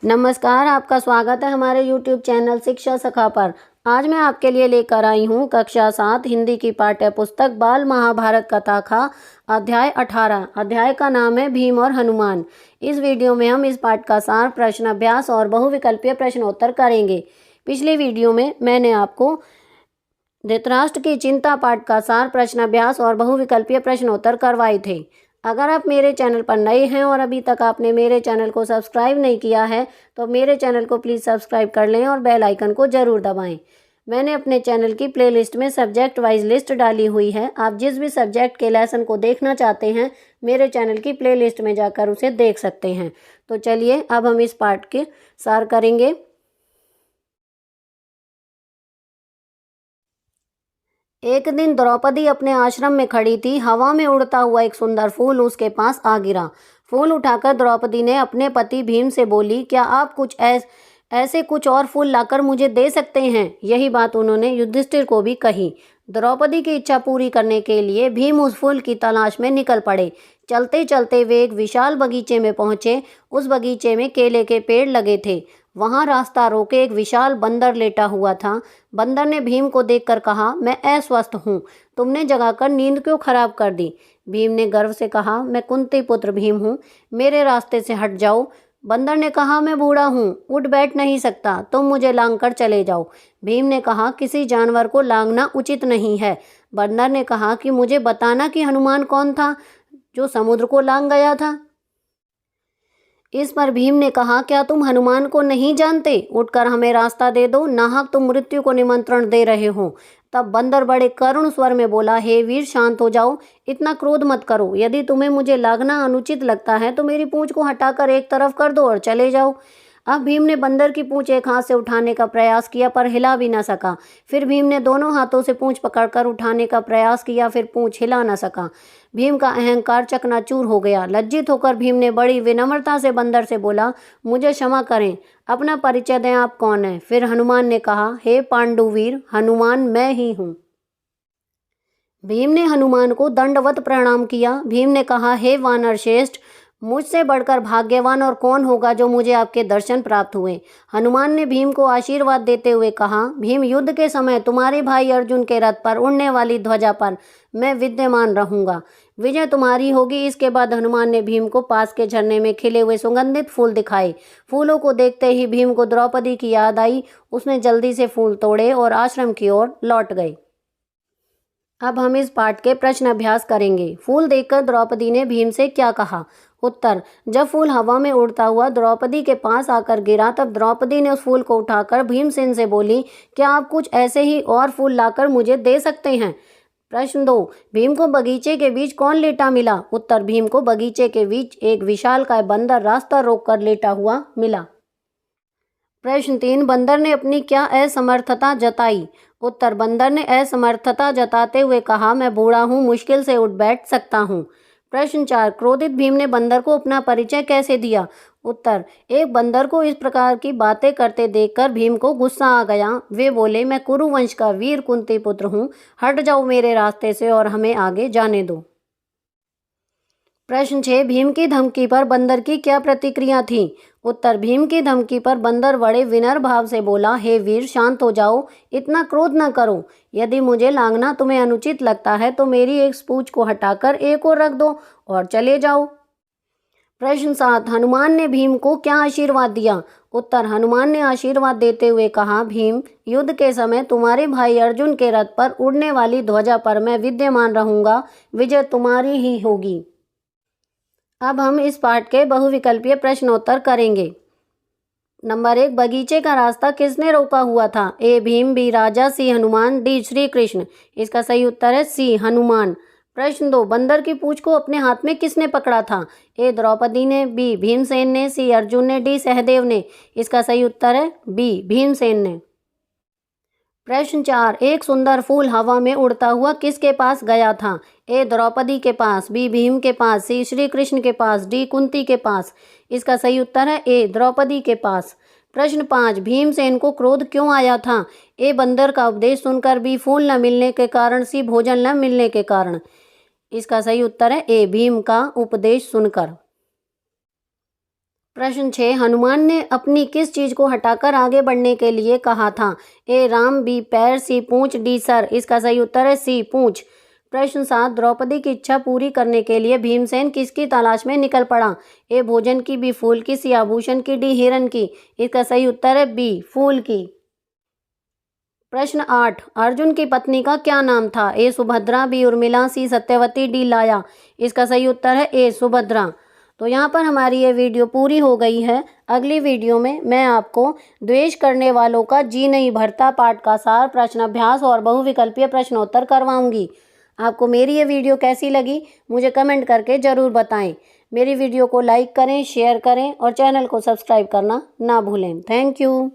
नमस्कार, आपका स्वागत है हमारे YouTube चैनल शिक्षा सखा पर। आज मैं आपके लिए लेकर आई हूँ कक्षा 7 हिंदी की पाठ्य पुस्तक बाल महाभारत कथाखा अध्याय 18। अध्याय का नाम है भीम और हनुमान। इस वीडियो में हम इस पाठ का सार, प्रश्न अभ्यास और बहुविकल्पीय प्रश्नोत्तर करेंगे। पिछली वीडियो में मैंने आपको धृतराष्ट्र की चिंता पाठ का सार, प्रश्न अभ्यास और बहुविकल्पीय प्रश्नोत्तर करवाए थे। अगर आप मेरे चैनल पर नए हैं और अभी तक आपने मेरे चैनल को सब्सक्राइब नहीं किया है तो मेरे चैनल को प्लीज़ सब्सक्राइब कर लें और बेल आइकन को ज़रूर दबाएं। मैंने अपने चैनल की प्लेलिस्ट में सब्जेक्ट वाइज लिस्ट डाली हुई है। आप जिस भी सब्जेक्ट के लेसन को देखना चाहते हैं मेरे चैनल की प्लेलिस्ट में जाकर उसे देख सकते हैं। तो चलिए अब हम इस पाठ के सार करेंगे। एक दिन द्रौपदी अपने आश्रम में खड़ी थी। हवा में उड़ता हुआ एक सुंदर फूल उसके पास आ गिरा। फूल उठाकर द्रौपदी ने अपने पति भीम से बोली, क्या आप ऐसे कुछ और फूल लाकर मुझे दे सकते हैं? यही बात उन्होंने युधिष्ठिर को भी कही। द्रौपदी की इच्छा पूरी करने के लिए भीम उस फूल की तलाश में निकल पड़े। चलते चलते वे एक विशाल बगीचे में पहुंचे। उस बगीचे में केले के पेड़ लगे थे। वहां रास्ता रोके एक विशाल बंदर लेटा हुआ था। बंदर ने भीम को देखकर कहा, मैं अस्वस्थ हूँ, तुमने जगाकर नींद क्यों खराब कर दी? भीम ने गर्व से कहा, मैं कुंती पुत्र भीम हूँ, मेरे रास्ते से हट जाओ। बंदर ने कहा, मैं बूढ़ा हूँ, उठ बैठ नहीं सकता, तुम मुझे लांग कर चले जाओ। भीम ने कहा, किसी जानवर को लांगना उचित नहीं है। बंदर ने कहा कि मुझे बताना कि हनुमान कौन था जो समुद्र को लांग गया था। इस पर भीम ने कहा, क्या तुम हनुमान को नहीं जानते? उठकर हमें रास्ता दे दो, नाहक तुम मृत्यु को निमंत्रण दे रहे हो। तब बंदर बड़े करुण स्वर में बोला, हे वीर, शांत हो जाओ, इतना क्रोध मत करो। यदि तुम्हें मुझे लागना अनुचित लगता है तो मेरी पूंछ को हटाकर एक तरफ कर दो और चले जाओ। अब भीम ने बंदर की पूंछ एक हाथ से उठाने का प्रयास किया पर हिला भी न सका। फिर भीम ने दोनों हाथों से पूंछ पकड़कर उठाने का प्रयास किया, फिर पूंछ हिला न सका। भीम का अहंकार चकनाचूर हो गया। लज्जित होकर भीम ने बड़ी विनम्रता से बंदर से बोला, मुझे क्षमा करें, अपना परिचय दें, आप कौन हैं? फिर हनुमान ने कहा, हे पांडुवीर, हनुमान मैं ही हूँ। भीम ने हनुमान को दंडवत प्रणाम किया। भीम ने कहा, हे वानर श्रेष्ठ, मुझसे बढ़कर भाग्यवान और कौन होगा जो मुझे आपके दर्शन प्राप्त हुए। हनुमान ने भीम को आशीर्वाद देते हुए कहा, भीम, युद्ध के समय तुम्हारे भाई अर्जुन के रथ पर उड़ने वाली ध्वजा पर मैं विद्यमान रहूंगा। विजय तुम्हारी होगी। इसके बाद हनुमान ने भीम को पास के झरने में खिले हुए सुगंधित फूल दिखाए। फूलों को देखते ही भीम को द्रौपदी की याद आई। उसने जल्दी से फूल तोड़े और आश्रम की ओर लौट गए। अब हम इस पाठ के प्रश्न अभ्यास करेंगे। फूल देखकर द्रौपदी ने भीम से क्या कहा? उत्तर, जब फूल हवा में उड़ता हुआ द्रौपदी के पास आकर गिरा तब द्रौपदी ने उस फूल को उठाकर भीमसेन से बोली, क्या आप कुछ ऐसे ही और फूल लाकर मुझे दे सकते हैं? प्रश्न 2, भीम को बगीचे के बीच कौन लेटा मिला? उत्तर, भीम को बगीचे के बीच एक विशालकाय बंदर रास्ता रोककर लेटा हुआ मिला। प्रश्न 3, बंदर ने अपनी क्या असमर्थता जताई? उत्तर, बंदर ने असमर्थता जताते हुए कहा, मैं बूढ़ा हूँ, मुश्किल से उठ बैठ सकता हूँ। प्रश्न 4, क्रोधित भीम ने बंदर को अपना परिचय कैसे दिया? उत्तर, एक बंदर को इस प्रकार की बातें करते देखकर भीम को गुस्सा आ गया। वे बोले, मैं कुरु वंश का वीर कुंती पुत्र हूँ, हट जाओ मेरे रास्ते से और हमें आगे जाने दो। प्रश्न 6, भीम की धमकी पर बंदर की क्या प्रतिक्रिया थी? उत्तर, भीम की धमकी पर बंदर बड़े विनम्र भाव से बोला, हे वीर, शांत हो जाओ, इतना क्रोध न करो। यदि मुझे लांघना तुम्हें अनुचित लगता है तो मेरी एक पूंछ को हटाकर एक और रख दो और चले जाओ। प्रश्न 7, हनुमान ने भीम को क्या आशीर्वाद दिया? उत्तर, हनुमान ने आशीर्वाद देते हुए कहा, भीम, युद्ध के समय तुम्हारे भाई अर्जुन के रथ पर उड़ने वाली ध्वजा पर मैं विद्यमान रहूंगा, विजय तुम्हारी ही होगी। अब हम इस पाठ के बहुविकल्पीय प्रश्नोत्तर करेंगे। नंबर 1, बगीचे का रास्ता किसने रोका हुआ था? ए भीम, बी राजा, सी हनुमान, डी श्री कृष्ण। इसका सही उत्तर है सी हनुमान। प्रश्न 2, बंदर की पूंछ को अपने हाथ में किसने पकड़ा था? ए द्रौपदी ने, बी भीमसेन ने, सी अर्जुन ने, डी सहदेव ने। इसका सही उत्तर है बी भीमसेन ने। प्रश्न 4, एक सुंदर फूल हवा में उड़ता हुआ किसके पास गया था? ए द्रौपदी के पास, बी भीम के पास, सी श्री कृष्ण के पास, डी कुंती के पास। इसका सही उत्तर है ए द्रौपदी के पास। प्रश्न 5, भीमसेन को क्रोध क्यों आया था? ए बंदर का उपदेश सुनकर, बी फूल न मिलने के कारण, सी भोजन न मिलने के कारण। इसका सही उत्तर है ए भीम का उपदेश सुनकर। प्रश्न 6, हनुमान ने अपनी किस चीज को हटाकर आगे बढ़ने के लिए कहा था? ए राम, बी पैर, सी पूंछ, डी सर। इसका सही उत्तर है सी पूंछ। प्रश्न 7, द्रौपदी की इच्छा पूरी करने के लिए भीमसेन किसकी तलाश में निकल पड़ा? ए भोजन की, बी फूल की, सी आभूषण की, डी हिरण की। इसका सही उत्तर है बी फूल की। प्रश्न 8, अर्जुन की पत्नी का क्या नाम था? ए सुभद्रा, बी उर्मिला, सी सत्यवती, डी लाया। इसका सही उत्तर है ए सुभद्रा। तो यहाँ पर हमारी ये वीडियो पूरी हो गई है। अगली वीडियो में मैं आपको द्वेष करने वालों का जी नहीं भरता पाठ का सार, प्रश्न अभ्यास और बहुविकल्पीय प्रश्नोत्तर करवाऊंगी। आपको मेरी ये वीडियो कैसी लगी मुझे कमेंट करके ज़रूर बताएं। मेरी वीडियो को लाइक करें, शेयर करें और चैनल को सब्सक्राइब करना ना भूलें। Thank you.